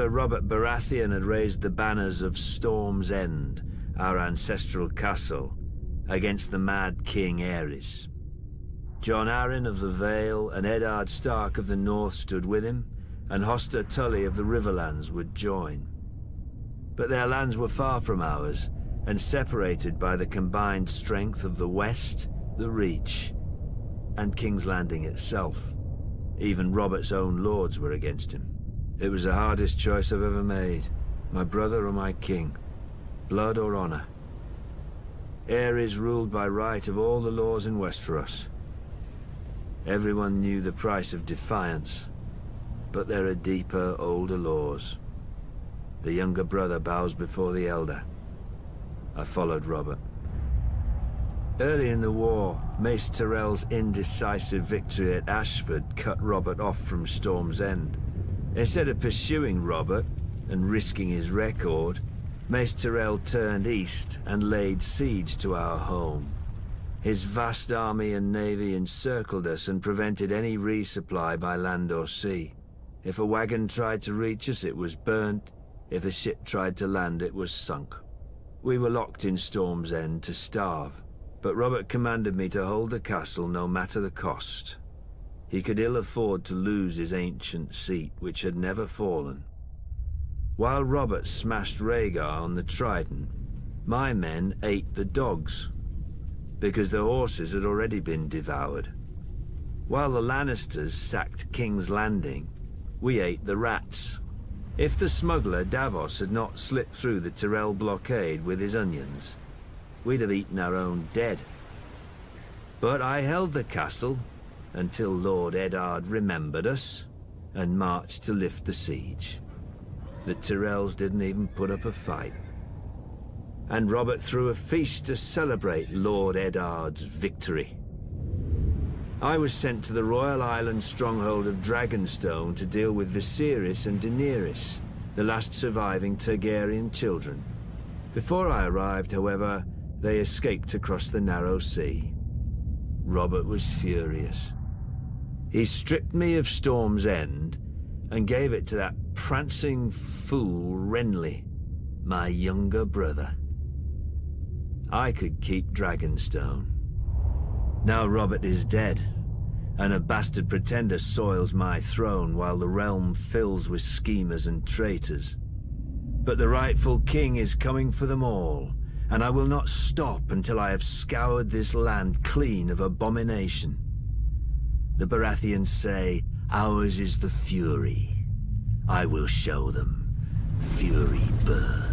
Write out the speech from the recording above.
Robert Baratheon had raised the banners of Storm's End, our ancestral castle, against the mad King Aerys. Jon Arryn of the Vale and Eddard Stark of the North stood with him, and Hoster Tully of the Riverlands would join. But their lands were far from ours, and separated by the combined strength of the West, the Reach, and King's Landing itself. Even Robert's own lords were against him. It was the hardest choice I've ever made. My brother or my king. Blood or honor. Aerys ruled by right of all the laws in Westeros. Everyone knew the price of defiance, but there are deeper, older laws. The younger brother bows before the elder. I followed Robert. Early in the war, Mace Tyrell's indecisive victory at Ashford cut Robert off from Storm's End. Instead of pursuing Robert and risking his record, Mace Tyrell turned east and laid siege to our home. His vast army and navy encircled us and prevented any resupply by land or sea. If a wagon tried to reach us, it was burnt. If a ship tried to land, it was sunk. We were locked in Storm's End to starve, but Robert commanded me to hold the castle no matter the cost. He could ill afford to lose his ancient seat, which had never fallen. While Robert smashed Rhaegar on the Trident, my men ate the dogs, because the horses had already been devoured. While the Lannisters sacked King's Landing, we ate the rats. If the smuggler Davos had not slipped through the Tyrell blockade with his onions, we'd have eaten our own dead. But I held the castle until Lord Eddard remembered us and marched to lift the siege. The Tyrells didn't even put up a fight. And Robert threw a feast to celebrate Lord Eddard's victory. I was sent to the Royal Island stronghold of Dragonstone to deal with Viserys and Daenerys, the last surviving Targaryen children. Before I arrived, however, they escaped across the narrow sea. Robert was furious. He stripped me of Storm's End and gave it to that prancing fool Renly, my younger brother. I could keep Dragonstone. Now Robert is dead, and a bastard pretender soils my throne while the realm fills with schemers and traitors. But the rightful king is coming for them all, and I will not stop until I have scoured this land clean of abomination. The Baratheons say, ours is the fury. I will show them. Fury burns.